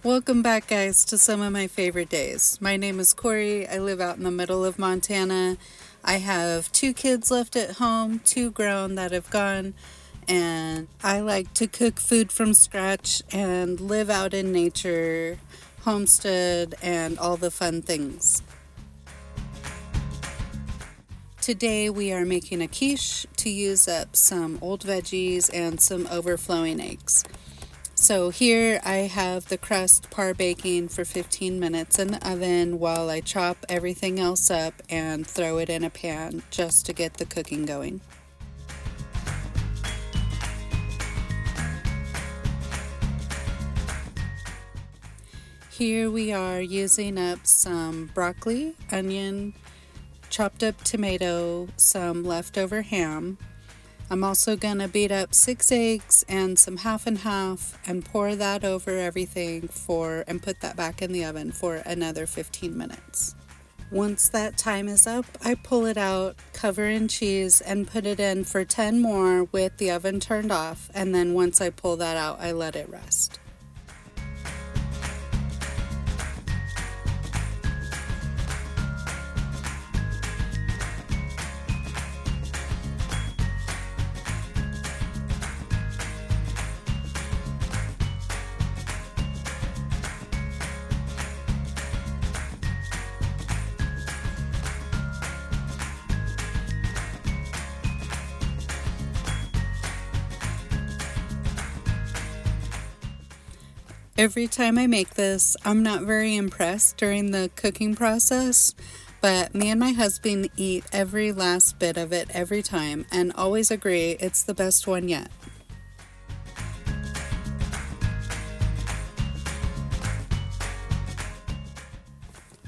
Welcome back, guys, to some of my favorite days. My name is Corey. I live out in the middle of Montana. I have 2 kids left at home, 2 grown that have gone, and I like to cook food from scratch and live out in nature, homestead, and all the fun things. Today we are making a quiche to use up some old veggies and some overflowing eggs. So here I have the crust par baking for 15 minutes in the oven while I chop everything else up and throw it in a pan just to get the cooking going. Here we are using up some broccoli, onion, chopped up tomato, some leftover ham. I'm also going to beat up 6 eggs and some half and half and pour that over everything and put that back in the oven for another 15 minutes. Once that time is up, I pull it out, cover in cheese, and put it in for 10 more with the oven turned off, and then once I pull that out, I let it rest. Every time I make this, I'm not very impressed during the cooking process, but me and my husband eat every last bit of it every time and always agree it's the best one yet.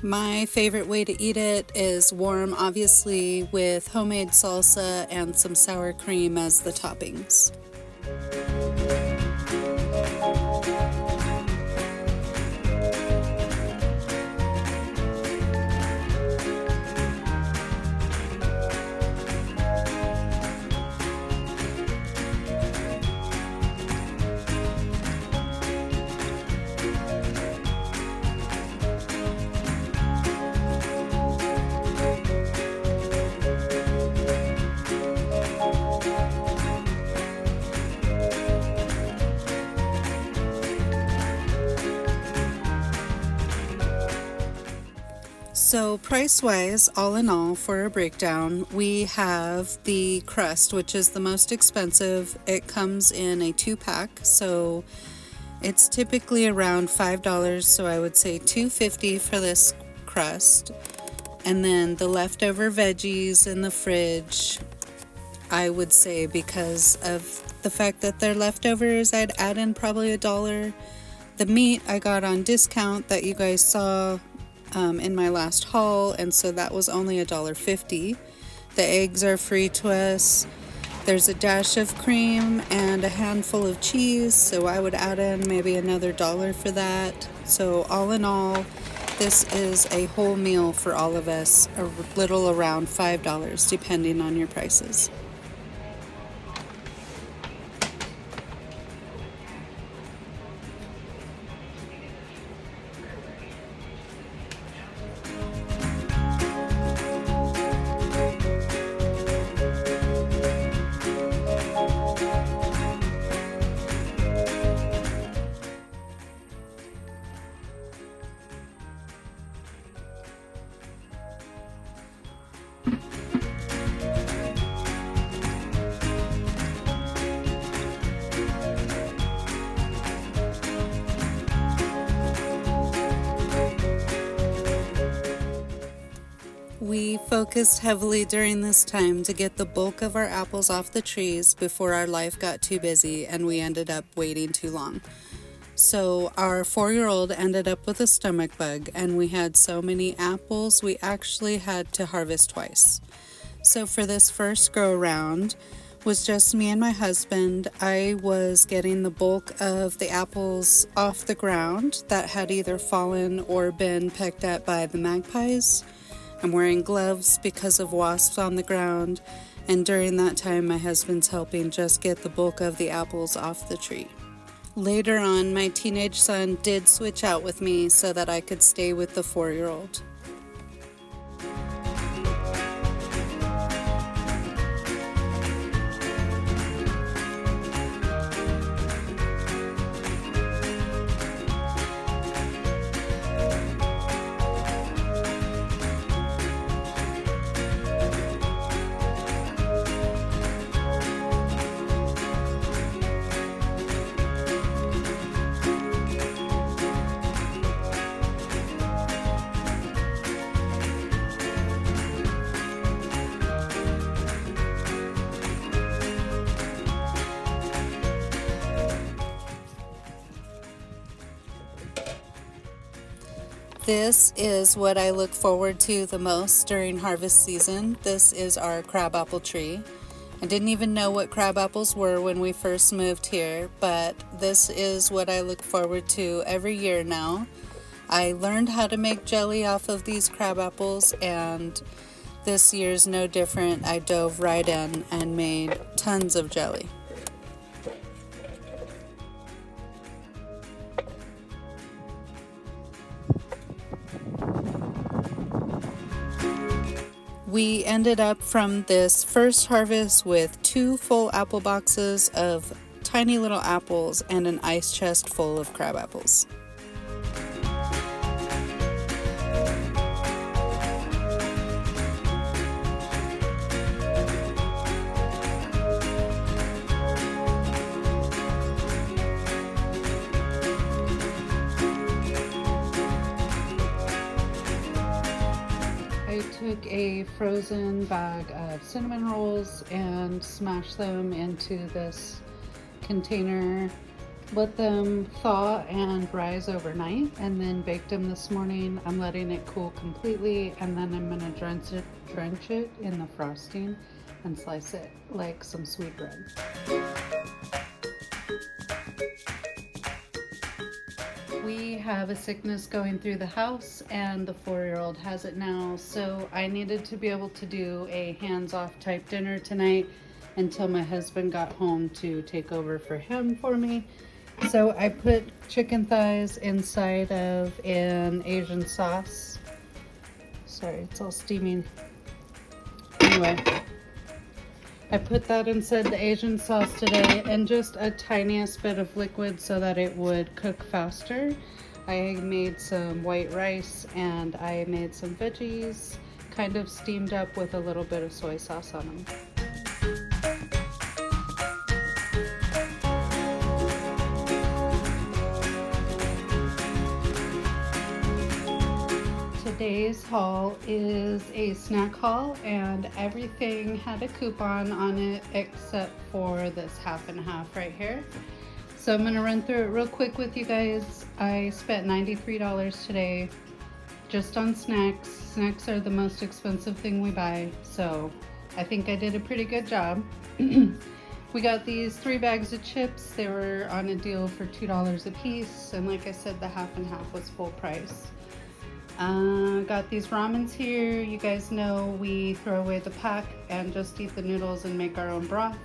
My favorite way to eat it is warm, obviously, with homemade salsa and some sour cream as the toppings. So price-wise, all in all, for a breakdown, we have the crust, which is the most expensive. It comes in a 2-pack, so it's typically around $5, so I would say $2.50 for this crust. And then the leftover veggies in the fridge, I would say because of the fact that they're leftovers, I'd add in probably $1. The meat I got on discount that you guys saw in my last haul, and so that was only $1.50. The eggs are free to us. There's a dash of cream and a handful of cheese, so I would add in maybe another $1 for that. So all in all, this is a whole meal for all of us, a little around $5 depending on your prices. We focused heavily during this time to get the bulk of our apples off the trees before our life got too busy and we ended up waiting too long. So our 4-year-old ended up with a stomach bug, and we had so many apples we actually had to harvest twice. So for this first go around was just me and my husband. I was getting the bulk of the apples off the ground that had either fallen or been pecked at by the magpies. I'm wearing gloves because of wasps on the ground, and during that time my husband's helping just get the bulk of the apples off the tree. Later on, my teenage son did switch out with me so that I could stay with the 4-year-old. This is what I look forward to the most during harvest season. This is our crabapple tree. I didn't even know what crabapples were when we first moved here, but this is what I look forward to every year now. I learned how to make jelly off of these crabapples, and this year's no different. I dove right in and made tons of jelly. We ended up from this first harvest with 2 full apple boxes of tiny little apples and an ice chest full of crab apples. I took a frozen bag of cinnamon rolls and smashed them into this container, let them thaw and rise overnight, and then baked them this morning. I'm letting it cool completely, and then I'm gonna drench it in the frosting and slice it like some sweet bread. We have a sickness going through the house, and the 4-year-old has it now, so I needed to be able to do a hands-off type dinner tonight until my husband got home to take over for him for me. So I put chicken thighs inside of an Asian sauce. Sorry, it's all steaming. Anyway, I put that inside the Asian sauce today, and just a tiniest bit of liquid so that it would cook faster. I made some white rice and I made some veggies, kind of steamed up with a little bit of soy sauce on them. Today's haul is a snack haul, and everything had a coupon on it except for this half and half right here. So I'm gonna run through it real quick with you guys. I spent $93 today just on snacks. Snacks are the most expensive thing we buy, so I think I did a pretty good job. We got these 3 bags of chips. They were on a deal for $2 a piece, and like I said, the half and half was full price. Got these ramens here. You guys know we throw away the pack and just eat the noodles and make our own broth.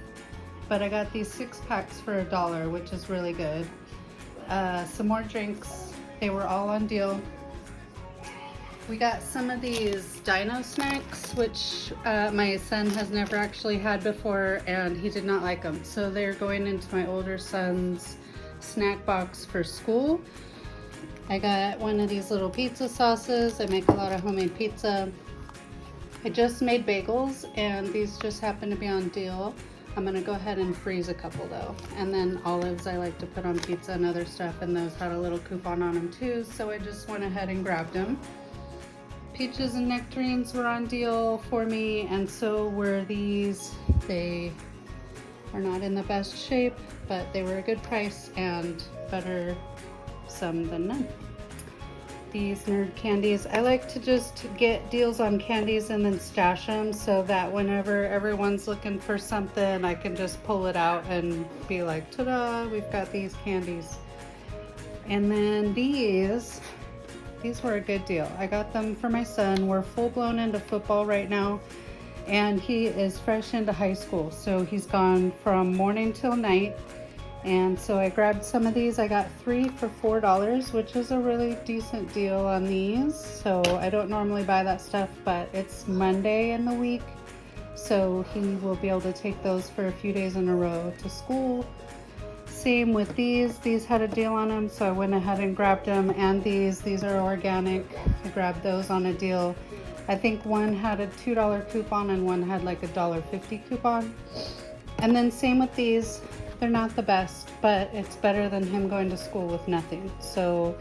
But I got these 6 packs for $1, which is really good. Some more drinks. They were all on deal. We got some of these dino snacks, which my son has never actually had before, and he did not like them. So they're going into my older son's snack box for school. I got one of these little pizza sauces. I make a lot of homemade pizza. I just made bagels, and these just happen to be on deal. I'm gonna go ahead and freeze a couple though. And then olives I like to put on pizza and other stuff, and those had a little coupon on them too, so I just went ahead and grabbed them. Peaches and nectarines were on deal for me, and so were these. They are not in the best shape, but they were a good price and better some than none. These nerd candies, I like to just get deals on candies and then stash them so that whenever everyone's looking for something, I can just pull it out and be like, ta-da, we've got these candies. And then these were a good deal. I got them for my son. We're full blown into football right now, and he is fresh into high school, so he's gone from morning till night. And so I grabbed some of these. I got 3 for $4, which is a really decent deal on these. So I don't normally buy that stuff, but it's Monday in the week, so he will be able to take those for a few days in a row to school. Same with these had a deal on them, so I went ahead and grabbed them. And these are organic. I grabbed those on a deal. I think one had a $2 coupon and one had like a $1.50 coupon. And then same with these. They're not the best, but it's better than him going to school with nothing. So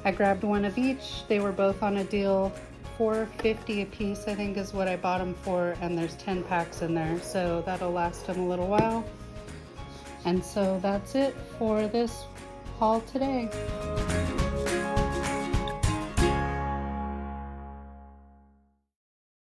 I grabbed one of each. They were both on a deal. $4.50 a piece, I think, is what I bought them for, and there's 10 packs in there, so that'll last him a little while. And so that's it for this haul today.